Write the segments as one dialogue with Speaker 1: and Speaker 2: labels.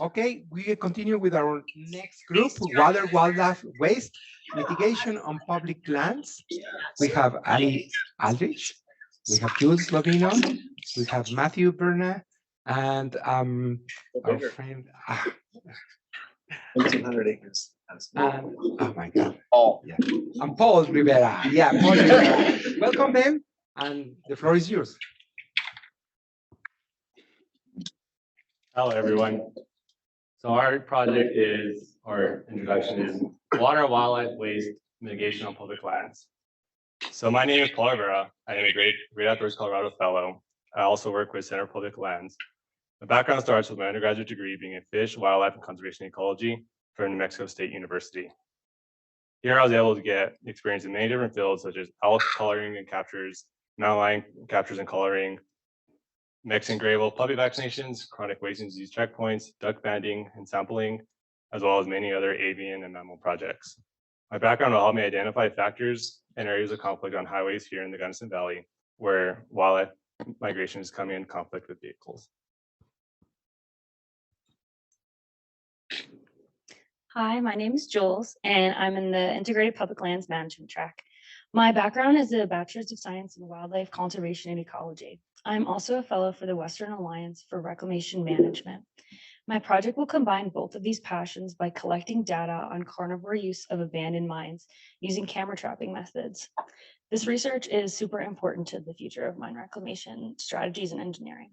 Speaker 1: Okay, we continue with our next group, water, wildlife, waste, mitigation on public lands. We have Aldrich, we have Jules Iovino, we have Mathew, Berna, and our friend,
Speaker 2: 1,800 acres.
Speaker 1: and, oh my God.
Speaker 2: All.
Speaker 1: Yeah. And Paul Rivera. Yeah, Paul Rivera. Welcome them, and the floor is yours.
Speaker 3: Hello, everyone. So our project is, or introduction is, water and wildlife waste mitigation on public lands. So my name is Paul Rivera. I am a Great Outdoors Colorado Fellow. I also work with Center for Public Lands. My background starts with my undergraduate degree being in fish, wildlife, and conservation ecology from New Mexico State University. Here I was able to get experience in many different fields such as algae coloring and captures, mountain lion captures and coloring, mixing gravel, puppy vaccinations, chronic waste and disease checkpoints, duck banding and sampling, as well as many other avian and mammal projects. My background will help me identify factors and areas of conflict on highways here in the Gunnison Valley, where wildlife migration is coming in conflict with vehicles.
Speaker 4: Hi, my name is Jules, and I'm in the Integrated Public Lands Management track. My background is a Bachelor's of Science in Wildlife Conservation and Ecology. I'm also a fellow for the Western Alliance for Reclamation Management. My project will combine both of these passions by collecting data on carnivore use of abandoned mines using camera trapping methods. This research is super important to the future of mine reclamation strategies and engineering.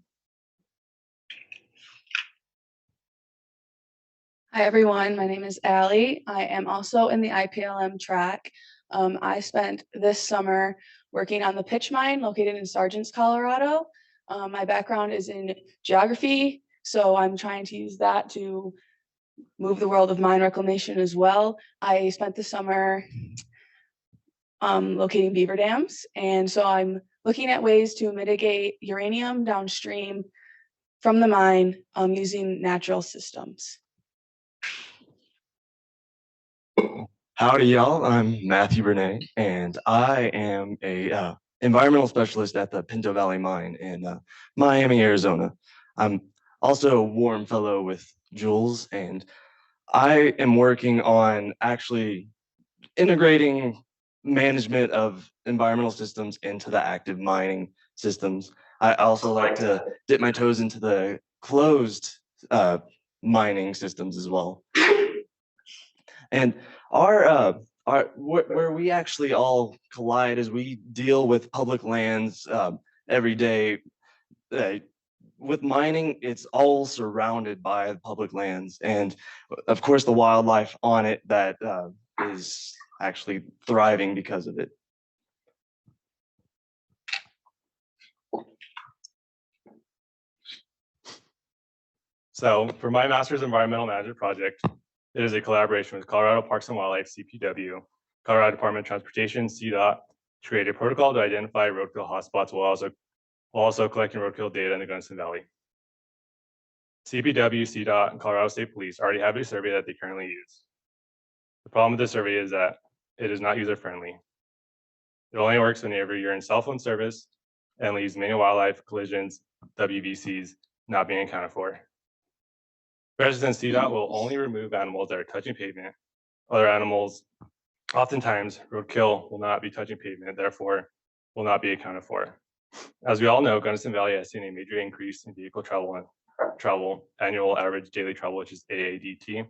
Speaker 5: Hi, everyone. My name is Allie. I am also in the IPLM track. I spent this summer working on the pitch mine located in Sargents, Colorado. My background is in geography, so I'm trying to use that to move the world of mine reclamation as well. I spent the summer locating beaver dams, and so I'm looking at ways to mitigate uranium downstream from the mine using natural systems.
Speaker 2: Howdy, y'all. I'm Mathew Berna, and I am a environmental specialist at the Pinto Valley Mine in Miami, Arizona. I'm also a warm fellow with Jules, and I am working on actually integrating management of environmental systems into the active mining systems. I also like to dip my toes into the closed mining systems as well. And where we actually all collide is we deal with public lands every day. With mining, it's all surrounded by public lands, and of course the wildlife on it that is actually thriving because of it.
Speaker 3: So for my Master's Environmental Management project, it is a collaboration with Colorado Parks and Wildlife, CPW, Colorado Department of Transportation, CDOT, to create a protocol to identify roadkill hotspots while also collecting roadkill data in the Gunnison Valley. CPW, CDOT, and Colorado State Police already have a survey that they currently use. The problem with this survey is that it is not user-friendly. It only works whenever you're in cell phone service and leaves many wildlife collisions, WVCs, not being accounted for. Residents CDOT will only remove animals that are touching pavement. Other animals, oftentimes roadkill, will not be touching pavement, therefore will not be accounted for. As we all know, Gunnison Valley has seen a major increase in vehicle travel, annual average daily travel, which is AADT.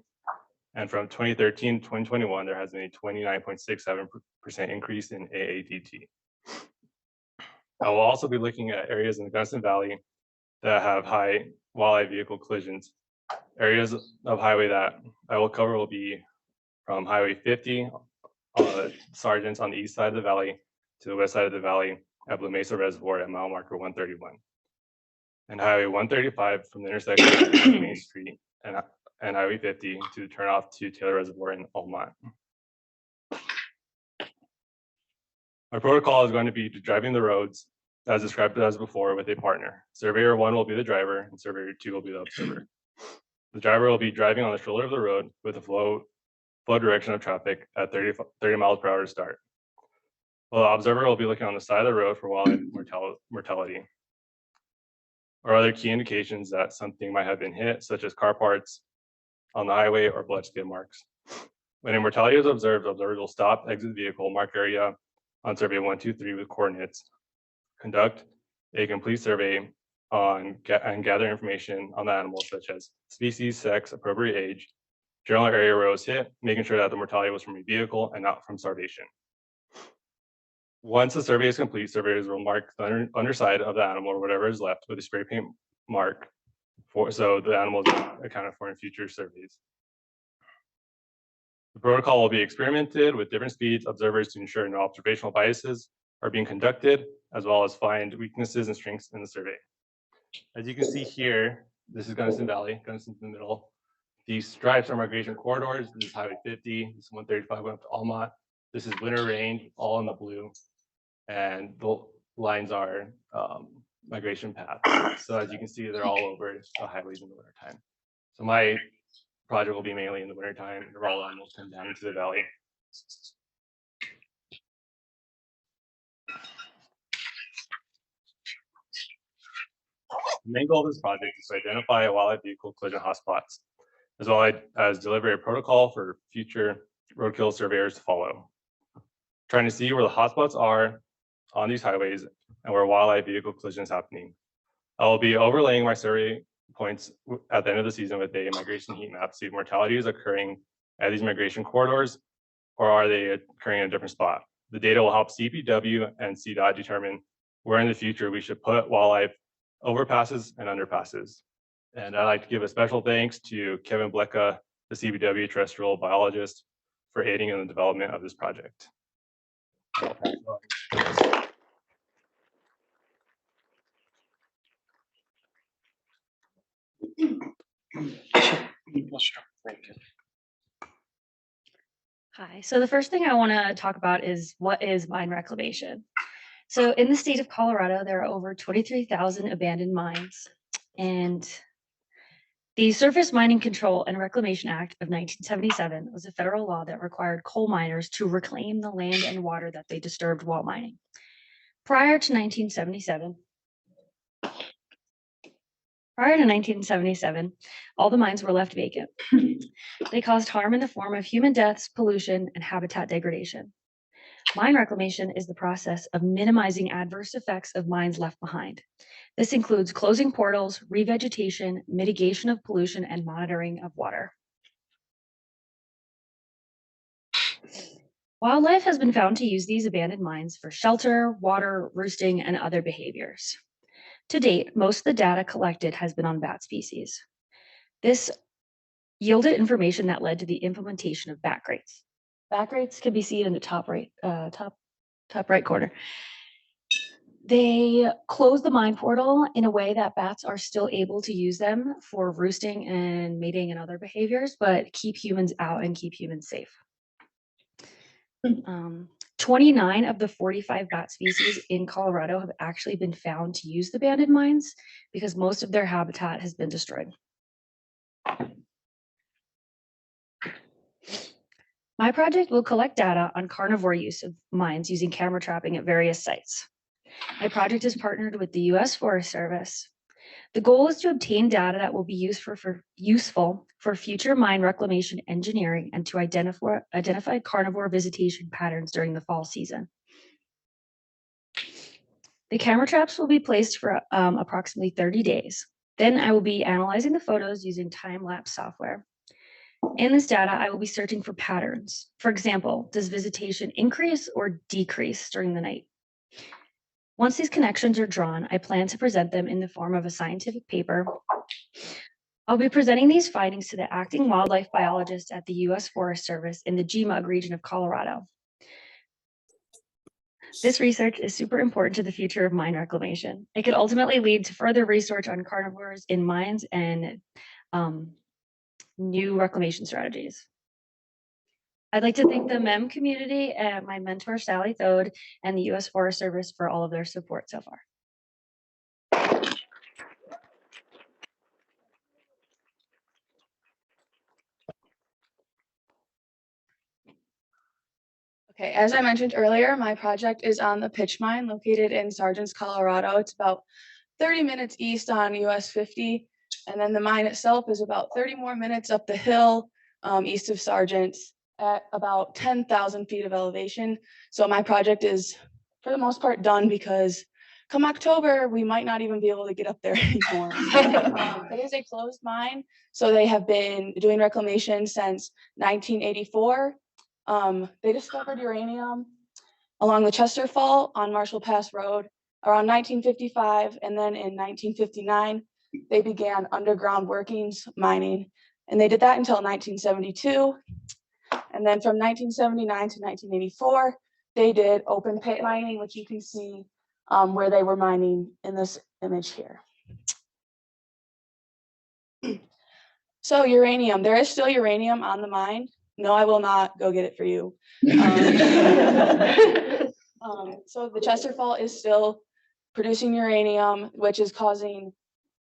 Speaker 3: And from 2013 to 2021, there has been a 29.67% increase in AADT. I will also be looking at areas in the Gunnison Valley that have high wildlife vehicle collisions. Areas of highway that I will cover will be from Highway 50, Sargents on the east side of the valley, to the west side of the valley at Blue Mesa Reservoir at mile marker 131. and Highway 135 from the intersection of Main Street and Highway 50 to turn off to Taylor Reservoir in Almont. Our protocol is going to be driving the roads as described as before with a partner. Surveyor 1 will be the driver and Surveyor 2 will be the observer. The driver will be driving on the shoulder of the road with the flow direction of traffic at 30 miles per hour to start. While the observer will be looking on the side of the road for wildlife mortality or other key indications that something might have been hit, such as car parts on the highway or blood skid marks. When a mortality is observed, observers will stop, exit the vehicle, mark area on survey 123 with coordinates, conduct a complete survey and gather information on the animal, such as species, sex, appropriate age, general area where it was hit, making sure that the mortality was from a vehicle and not from starvation. Once the survey is complete, surveyors will mark the underside of the animal or whatever is left with a spray paint mark so the animal is not accounted for in future surveys. The protocol will be experimented with different speeds, observers to ensure no observational biases are being conducted, as well as find weaknesses and strengths in the survey. As you can see here, this is Gunnison Valley, Gunnison's in the middle. These stripes are migration corridors. This is Highway 50, this is 135 going up to Almont. This is Winter Range, all in the blue. And the lines are migration paths. So as you can see, they're all over the highways in the wintertime. So my project will be mainly in the wintertime. The raw animals come down into the valley. The main goal of this project is to identify wildlife vehicle collision hotspots, as well as deliver a protocol for future roadkill surveyors to follow. Trying to see where the hotspots are on these highways and where wildlife vehicle collision is happening. I will be overlaying my survey points at the end of the season with a migration heat map to see if mortality is occurring at these migration corridors or are they occurring in a different spot. The data will help CPW and CDOT determine where in the future we should put wildlife overpasses and underpasses. And I'd like to give a special thanks to Kevin Blecka, the CPW terrestrial biologist, for aiding in the development of this project.
Speaker 4: Hi, so the first thing I want to talk about is what is mine reclamation. So in the state of Colorado, there are over 23,000 abandoned mines, and the Surface Mining Control and Reclamation Act of 1977 was a federal law that required coal miners to reclaim the land and water that they disturbed while mining. Prior to 1977, all the mines were left vacant. They caused harm in the form of human deaths, pollution, and habitat degradation. Mine reclamation is the process of minimizing adverse effects of mines left behind. This includes closing portals, revegetation, mitigation of pollution, and monitoring of water. Wildlife has been found to use these abandoned mines for shelter, water, roosting, and other behaviors. To date, most of the data collected has been on bat species. This yielded information that led to the implementation of bat crates. Bat crates can be seen in the top right corner. They close the mine portal in a way that bats are still able to use them for roosting and mating and other behaviors, but keep humans out and keep humans safe. 29 of the 45 bat species in Colorado have actually been found to use the abandoned mines because most of their habitat has been destroyed. My project will collect data on carnivore use of mines using camera trapping at various sites. My project is partnered with the U.S. Forest Service. The goal is to obtain data that will be useful for future mine reclamation engineering and to identify carnivore visitation patterns during the fall season. The camera traps will be placed for approximately 30 days. Then I will be analyzing the photos using time-lapse software. In this data, I will be searching for patterns. For example, does visitation increase or decrease during the night? Once these connections are drawn, I plan to present them in the form of a scientific paper. I'll be presenting these findings to the acting wildlife biologist at the U.S. Forest Service in the GMUG region of Colorado. This research is super important to the future of mine reclamation. It could ultimately lead to further research on carnivores in mines and new reclamation strategies. I'd like to thank the MEM community and my mentor, Sally Thode, and the U.S. Forest Service for all of their support so far.
Speaker 5: Okay, as I mentioned earlier, my project is on the pitch mine located in Sargents, Colorado. It's about 30 minutes east on US 50. And then the mine itself is about 30 more minutes up the hill east of Sargents at about 10,000 feet of elevation. So my project is for the most part done because come October, we might not even be able to get up there anymore. It is a closed mine. So they have been doing reclamation since 1984. They discovered uranium along the Chester Fault on Marshall Pass Road around 1955, and then in 1959, they began underground workings mining, and they did that until 1972. And then from 1979 to 1984, they did open pit mining, which you can see where they were mining in this image here. So uranium, there is still uranium on the mine. No, I will not go get it for you. So the Chester Fault is still producing uranium, which is causing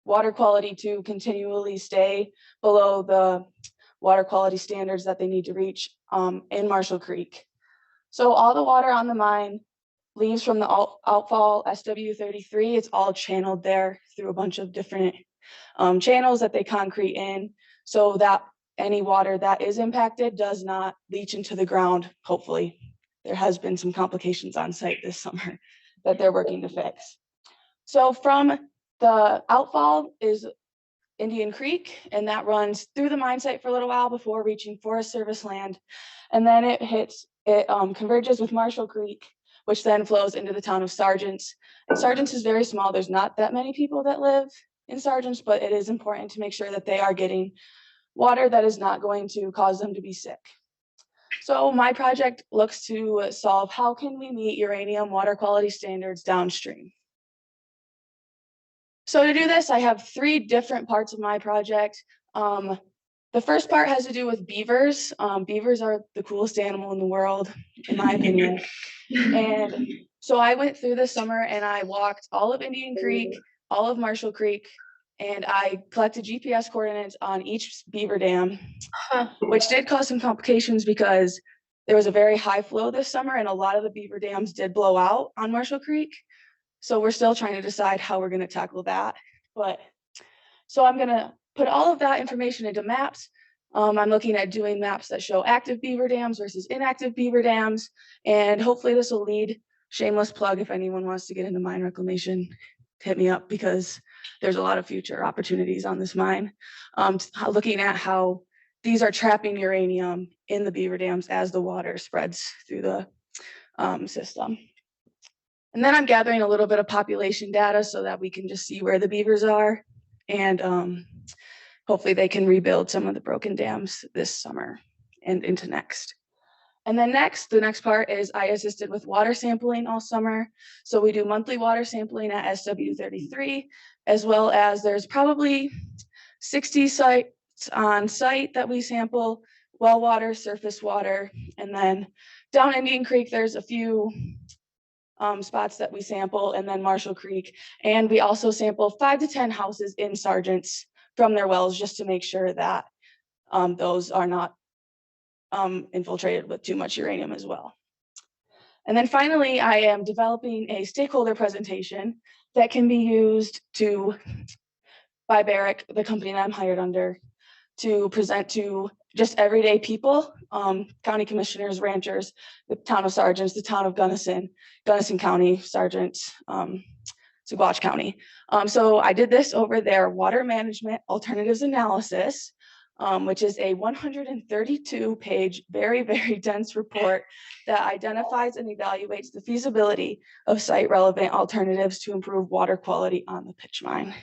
Speaker 5: water quality to continually stay below the water quality standards that they need to reach in Marshall Creek. So all the water on the mine leaves from the outfall SW33. It's all channeled there through a bunch of different channels that they concrete in, so that any water that is impacted does not leach into the ground, hopefully. There has been some complications on site this summer that they're working to fix. So from the outfall is Indian Creek, and that runs through the mine site for a little while before reaching Forest Service land. And then it converges with Marshall Creek, which then flows into the town of Sargents. And Sargents is very small. There's not that many people that live in Sargents, but it is important to make sure that they are getting water that is not going to cause them to be sick. So my project looks to solve how can we meet uranium water quality standards downstream. So to do this, I have 3 different parts of my project. The first part has to do with beavers. Beavers are the coolest animal in the world, in my opinion. And so I went through this summer and I walked all of Indian Creek, all of Marshall Creek, and I collected GPS coordinates on each beaver dam, which did cause some complications because there was a very high flow this summer and a lot of the beaver dams did blow out on Marshall Creek. So we're still trying to decide how we're going to tackle that. But so I'm going to put all of that information into maps. I'm looking at doing maps that show active beaver dams versus inactive beaver dams. And hopefully this will lead, shameless plug, if anyone wants to get into mine reclamation, hit me up because there's a lot of future opportunities on this mine. Looking at how these are trapping uranium in the beaver dams as the water spreads through the system. And then I'm gathering a little bit of population data so that we can just see where the beavers are. And hopefully they can rebuild some of the broken dams this summer and into next. And then the next part is I assisted with water sampling all summer. So we do monthly water sampling at SW33, as well as there's probably 60 sites on site that we sample, well water, surface water. And then down Indian Creek, there's a few spots that we sample, and then Marshall Creek. And we also sample 5 to 10 houses in Sargents from their wells just to make sure that those are not infiltrated with too much uranium as well. And then finally, I am developing a stakeholder presentation that can be used by Barrick, the company that I'm hired under, to present to just everyday people, county commissioners, ranchers, the town of Sargents, the town of Gunnison County, Sargents, Saguache County. So I did this over their water management alternatives analysis, which is a 132-page, very, very dense report that identifies and evaluates the feasibility of site-relevant alternatives to improve water quality on the pitch mine.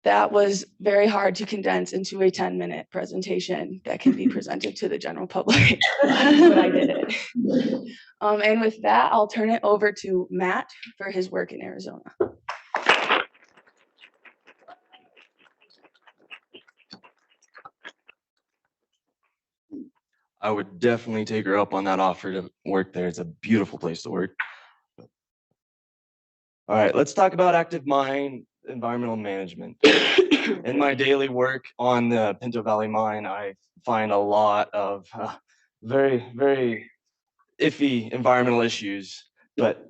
Speaker 5: that was very hard to condense into a 10-minute presentation that can be presented to the general public. But I did it. And with that, I'll turn it over to Matt for his work in Arizona.
Speaker 2: I would definitely take her up on that offer to work there. It's a beautiful place to work. All right, let's talk about active mine environmental management. In my daily work on the Pinto Valley mine, I find a lot of very, very iffy environmental issues. But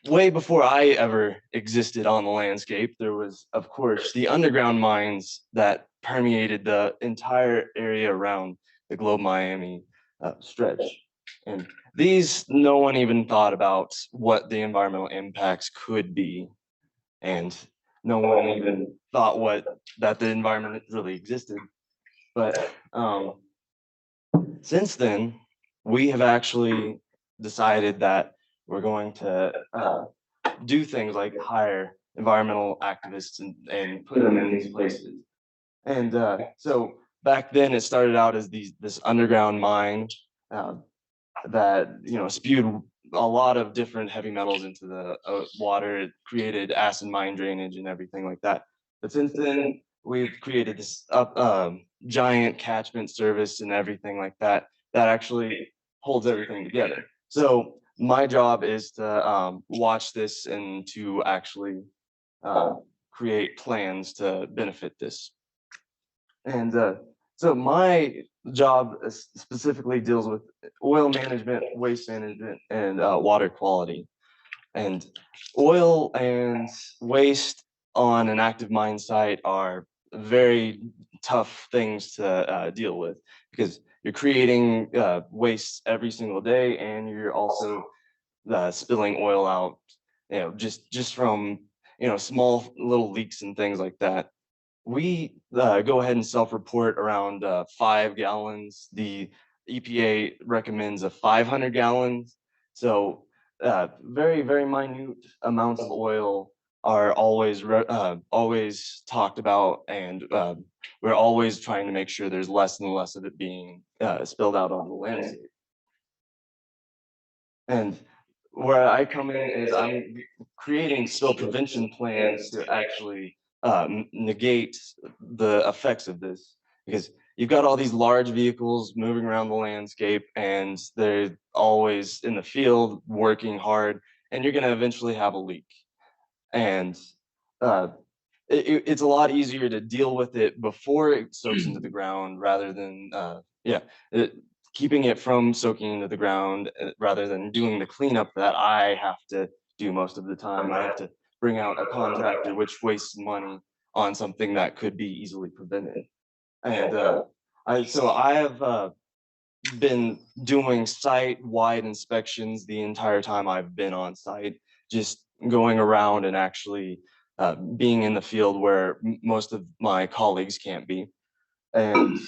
Speaker 2: way before I ever existed on the landscape, there was, of course, the underground mines that permeated the entire area around the Globe Miami stretch. And these, no one even thought about what the environmental impacts could be. And no one even thought that the environment really existed. But since then, we have actually decided that we're going to do things like hire environmental activists and put them in these places. And so back then, it started out as this underground mine that spewed a lot of different heavy metals into the water. It created acid mine drainage and everything like that. But since then, we've created this giant catchment service and everything like that actually holds everything together. So my job is to watch this and to actually create plans to benefit this. And so my job specifically deals with oil management, waste management, and water quality. And oil and waste on an active mine site are very tough things to deal with, because you're creating waste every single day, and you're also spilling oil out, just from small little leaks and things like that. We go ahead and self-report around 5 gallons. The EPA recommends 500 gallons. So very, very minute amounts of oil are always talked about, and we're always trying to make sure there's less and less of it being spilled out on the landscape. And where I come in is I'm creating spill prevention plans to actually negate the effects of this, because you've got all these large vehicles moving around the landscape, and they're always in the field working hard, and you're going to eventually have a leak. And it's a lot easier to deal with it before it soaks into the ground, rather than keeping it from soaking into the ground, rather than doing the cleanup that I have to do most of the time. I have to bring out a contractor, which wastes money on something that could be easily prevented. And I have been doing site-wide inspections the entire time I've been on site, just going around and actually being in the field where most of my colleagues can't be, and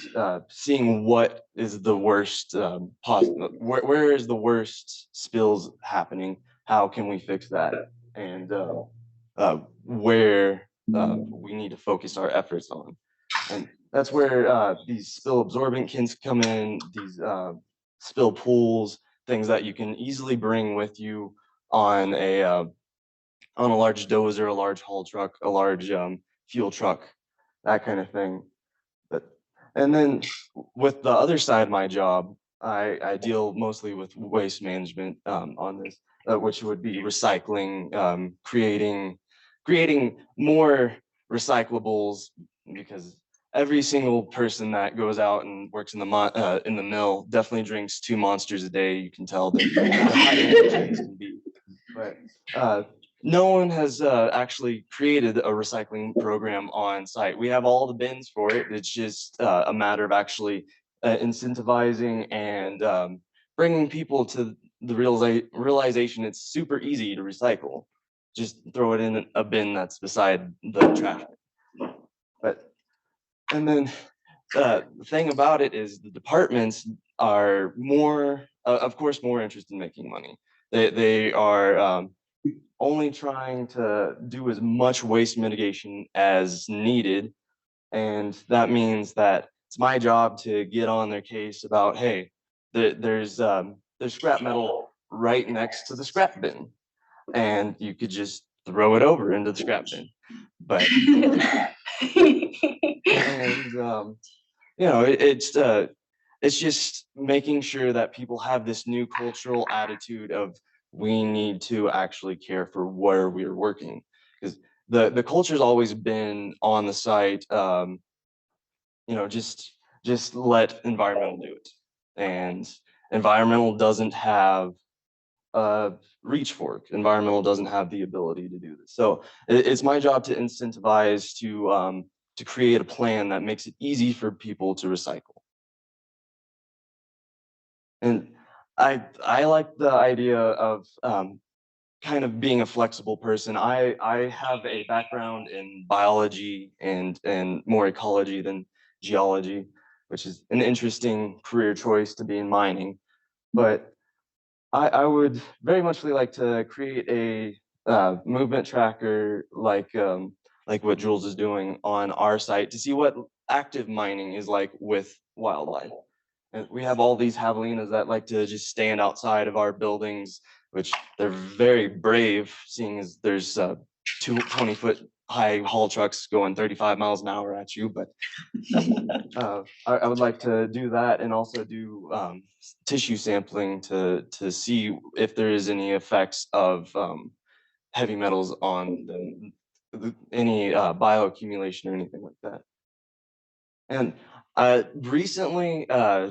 Speaker 2: seeing what is the worst possible, where is the worst spills happening, how can we fix that, and where we need to focus our efforts on. And that's where these spill absorbent kits come in, these spill pools, things that you can easily bring with you on a large dozer, a large haul truck, a large fuel truck, that kind of thing. And then with the other side of my job, I deal mostly with waste management on this, which would be recycling, creating more recyclables, because every single person that goes out and works in the mill definitely drinks 2 monsters a day. You can tell that high energy these can be. But no one has actually created a recycling program on site. We have all the bins for it. It's just a matter of actually incentivizing and bringing people to the realization it's super easy to recycle. Just throw it in a bin that's beside the trash. And then the thing about it is the departments are more, of course, more interested in making money. They are only trying to do as much waste mitigation as needed. And that means that it's my job to get on their case about, hey, there's scrap metal right next to the scrap bin, and you could just throw it over into the scrap bin. But and it's just making sure that people have this new cultural attitude of we need to actually care for where we're working, because the culture's always been on the site, just let environmental do it, and environmental doesn't have reach for it. Environmental doesn't have the ability to do this. So it's my job to incentivize to create a plan that makes it easy for people to recycle. And I like the idea of kind of being a flexible person. I have a background in biology and more ecology than geology, which is an interesting career choice to be in mining. But I would very much like to create a movement tracker like what Jules is doing on our site to see what active mining is like with wildlife. And we have all these javelinas that like to just stand outside of our buildings, which they're very brave, seeing as there's 20-foot high haul trucks going 35 miles an hour at you. But I would like to do that, and also do tissue sampling to see if there is any effects of heavy metals on any bioaccumulation or anything like that. And recently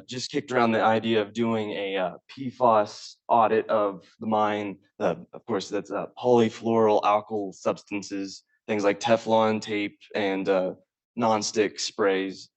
Speaker 2: just kicked around the idea of doing a PFAS audit of the mine. Of course, that's polyfluoral alkyl substances, things like Teflon tape and nonstick sprays.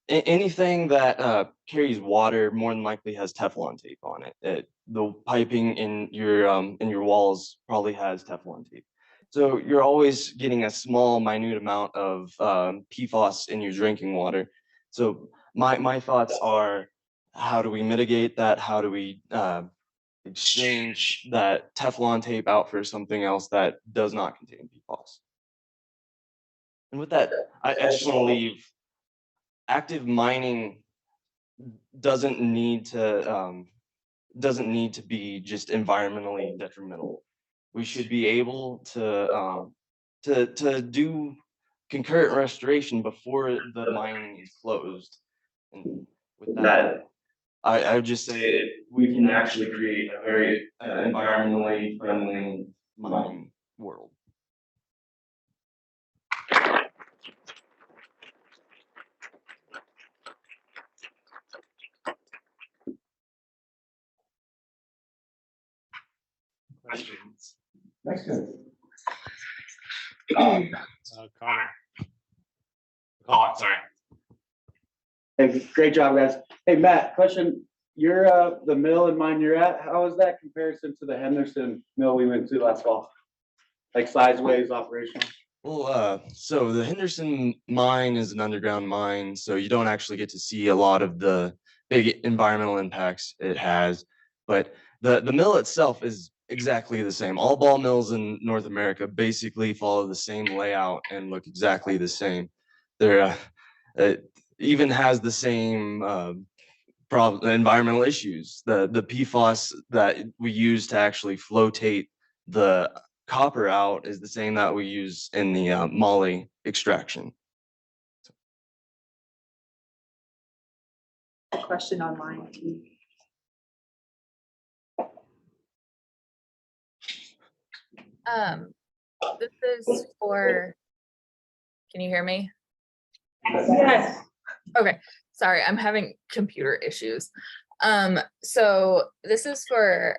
Speaker 2: Anything that carries water more than likely has Teflon tape on it. The piping in your walls probably has Teflon tape. So you're always getting a small, minute amount of PFAS in your drinking water. So my thoughts are, how do we mitigate that? How do we exchange that Teflon tape out for something else that does not contain PFAS? And with that, I just want to leave. Active mining doesn't need to be just environmentally detrimental. We should be able to do concurrent restoration before the mining is closed. And with that, I would just say we can actually create a very environmentally friendly mining world. Questions?
Speaker 1: Next one.
Speaker 3: Connor. Colin, sorry.
Speaker 6: Hey, great job, guys. Hey, Matt, question. You're the mill and mine you're at, how is that comparison to the Henderson mill we went to last fall? Like size-wise, operational?
Speaker 2: Well, so the Henderson mine is an underground mine, so you don't actually get to see a lot of the big environmental impacts it has. But the mill itself is exactly the same. All ball mills in North America basically follow the same layout and look exactly the same. They're it even has the same environmental issues. The PFAS that we use to actually flotate the copper out is the same that we use in the moly extraction.
Speaker 7: Question online.
Speaker 8: This is for, can you hear me?
Speaker 7: Yes.
Speaker 8: Okay, sorry, I'm having computer issues. So this is for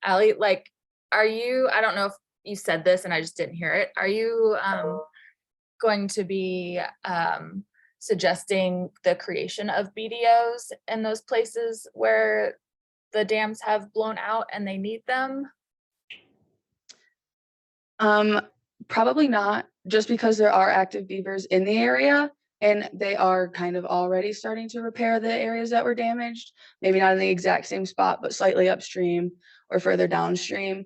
Speaker 8: Allie. Like, are you, I don't know if you said this and I just didn't hear it. Are you going to be suggesting the creation of BDOs in those places where the dams have blown out and they need them?
Speaker 5: Probably not, just because there are active beavers in the area and they are kind of already starting to repair the areas that were damaged. Maybe not in the exact same spot, but slightly upstream or further downstream.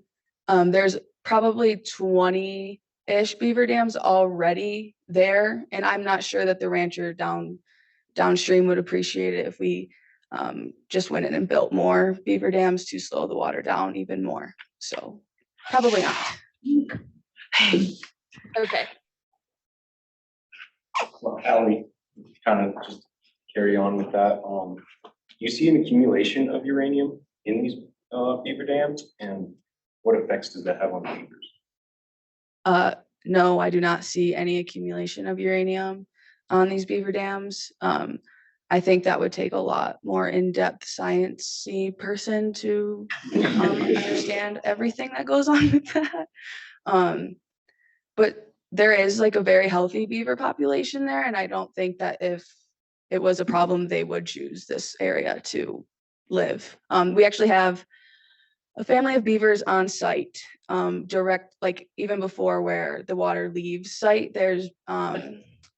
Speaker 5: There's probably 20-ish beaver dams already there, and I'm not sure that the rancher downstream would appreciate it if we just went in and built more beaver dams to slow the water down even more. So probably not.
Speaker 8: Okay.
Speaker 9: Well, Allie, kind of just carry on with that. Do you see an accumulation of uranium in these beaver dams, and what effects does that have on the beavers?
Speaker 5: No, I do not see any accumulation of uranium on these beaver dams. I think that would take a lot more in-depth science-y person to understand everything that goes on with that. But there is like a very healthy beaver population there, and I don't think that if it was a problem, they would choose this area to live. We actually have a family of beavers on site, direct, like even before where the water leaves site, there's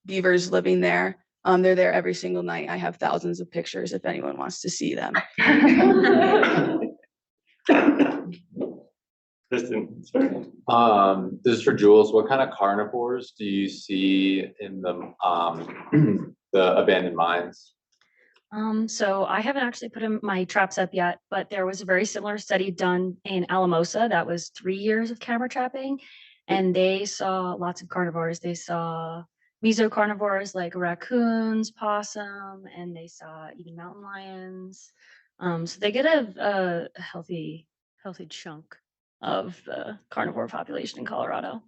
Speaker 5: beavers living there. They're there every single night. I have thousands of pictures if anyone wants to see them.
Speaker 3: Kristen,
Speaker 10: This is for Jules. What kind of carnivores do you see in the the abandoned mines?
Speaker 4: So I haven't actually put my traps up yet, but there was a very similar study done in Alamosa that was 3 years of camera trapping, and they saw lots of carnivores. They saw mesocarnivores like raccoons, possum, and they saw even mountain lions. So they get a healthy chunk of the carnivore population in Colorado.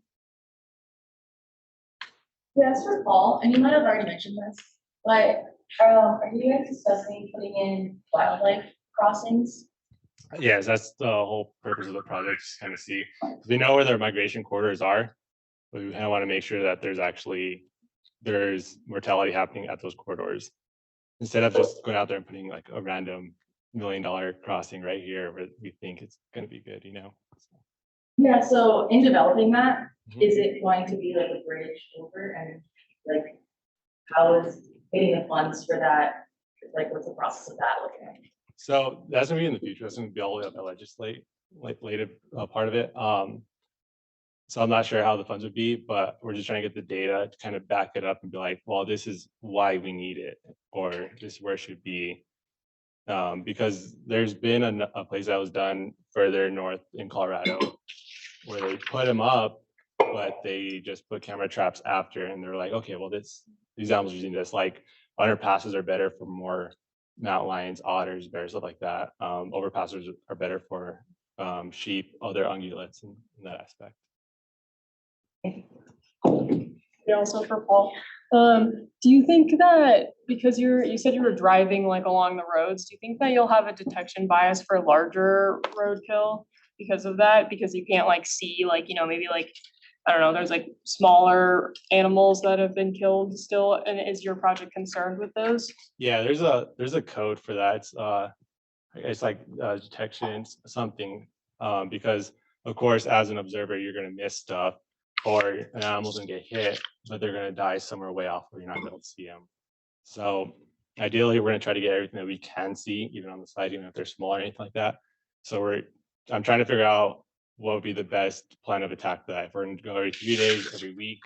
Speaker 11: Yeah, that's for Paul, and you might have already mentioned this, but are you guys discussing putting in wildlife crossings?
Speaker 3: yes, that's the whole purpose of the project, just kind of see, 'cause we know where their migration corridors are, but we kind of want to make sure that there's mortality happening at those corridors, instead of just going out there and putting like a random $1 million crossing right here where we think it's going to be good, you know?
Speaker 11: Yeah, so in developing that,
Speaker 3: Mhm.
Speaker 11: is it going to be like a bridge over, and like, how is getting the funds for that, like, what's the process of that looking like?
Speaker 3: So that's gonna be in the future. That's gonna be all the way up the legislative part of it. So I'm not sure how the funds would be, but we're just trying to get the data to kind of back it up and be like, well, this is why we need it, or this is where it should be. Because there's been a place that was done further north in Colorado where they put them up, but they just put camera traps after, and they're like, okay, well, these animals are using this. Like underpasses are better for more mountain lions, otters, bears, stuff like that. Overpasses are better for sheep, other ungulates in that aspect.
Speaker 7: Yeah, also for Paul. Do you think that because you said you were driving like along the roads, do you think that you'll have a detection bias for larger roadkill because of that? Because you can't like see like, you know, maybe like, I don't know, there's like smaller animals that have been killed still. And is your project concerned with those?
Speaker 3: Yeah, there's a code for that. It's like detection something, because of course, as an observer, you're gonna miss stuff, or an animal's gonna get hit, but they're gonna die somewhere way off where you're not gonna be able to see them. So ideally, we're gonna try to get everything that we can see, even on the side, even if they're small or anything like that. So I'm trying to figure out what would be the best plan of attack for that. If we're gonna go every 3 days, every week,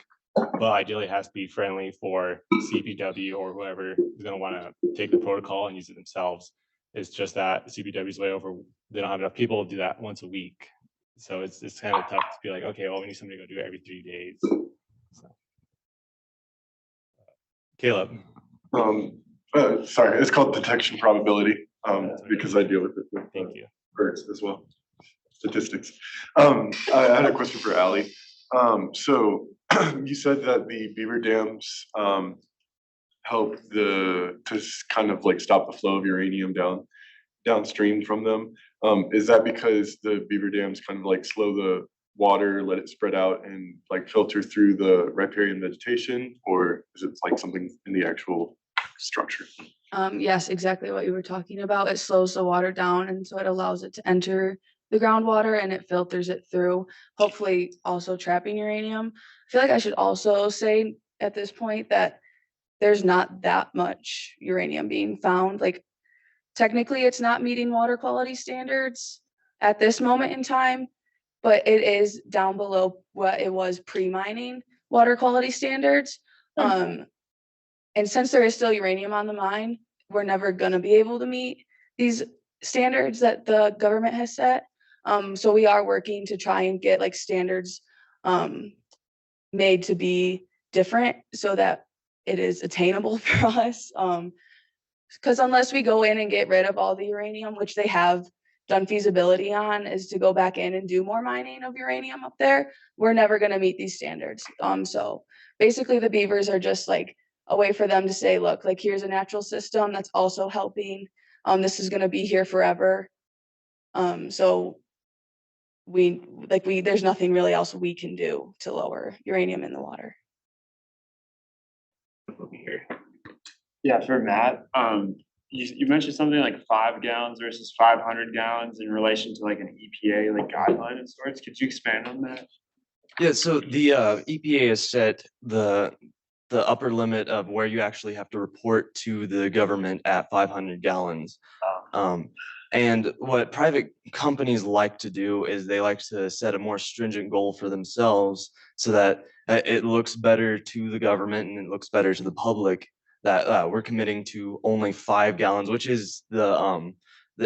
Speaker 3: but ideally it has to be friendly for CPW or whoever is gonna wanna take the protocol and use it themselves. It's just that CPW is way over, they don't have enough people to do that once a week. So it's kind of tough to be like, okay, well, we need somebody to go do it every 3 days. So. Caleb.
Speaker 12: Sorry, it's called detection probability, because I deal with it with
Speaker 3: Thank you.
Speaker 12: birds as well, statistics. I had a question for Allie. So you said that the beaver dams help to kind of like stop the flow of uranium downstream from them. Is that because the beaver dams kind of like slow the water, let it spread out and like filter through the riparian vegetation, or is it like something in the actual structure?
Speaker 5: Yes, exactly what you were talking about. It slows the water down, and so it allows it to enter the groundwater and it filters it through, hopefully also trapping uranium. I feel like I should also say at this point that there's not that much uranium being found. Like technically it's not meeting water quality standards at this moment in time, but it is down below what it was pre-mining water quality standards. And since there is still uranium on the mine, we're never gonna be able to meet these standards that the government has set. So we are working to try and get like standards made to be different so that it is attainable for us. Because unless we go in and get rid of all the uranium, which they have done feasibility on, is to go back in and do more mining of uranium up there, we're never gonna meet these standards. So basically the beavers are just like a way for them to say, look, like here's a natural system that's also helping. This is gonna be here forever. So there's nothing really else we can do to lower uranium in the water.
Speaker 13: Yeah, for Matt, you mentioned something like 5 gallons versus 500 gallons in relation to like an EPA like guideline of sorts. Could you expand on that?
Speaker 2: Yeah, so the EPA has set the upper limit of where you actually have to report to the government at 500 gallons. And what private companies like to do is they like to set a more stringent goal for themselves so that it looks better to the government and it looks better to the public that we're committing to only 5 gallons, which is the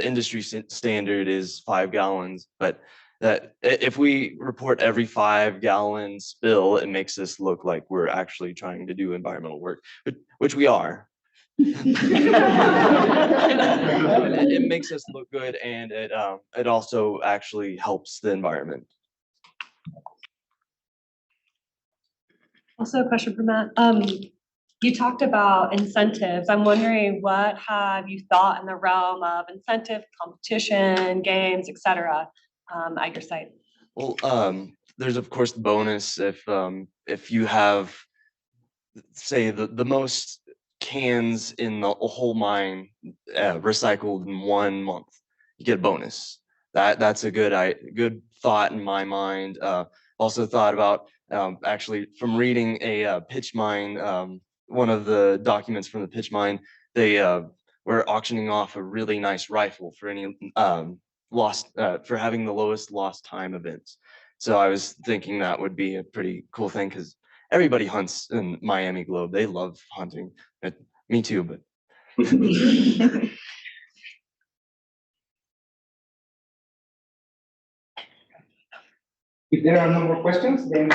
Speaker 2: industry standard is 5 gallons. But that if we report every 5 gallon spill, it makes us look like we're actually trying to do environmental work, which we are. It makes us look good, and it also actually helps the environment.
Speaker 14: Also a question for Matt. You talked about incentives. I'm wondering, what have you thought in the realm of incentive, competition, games, etc. At your site?
Speaker 2: Well, there's of course the bonus if you have, say, the most cans in the whole mine recycled in 1 month, you get a bonus. That's a good thought in my mind. Also thought about actually from reading a pitch mine, one of the documents from the pitch mine, they were auctioning off a really nice rifle for any lost for having the lowest lost time events. So I was thinking that would be a pretty cool thing because everybody hunts in Miami Globe. They love hunting. Me too, but.
Speaker 1: If there are no more questions, then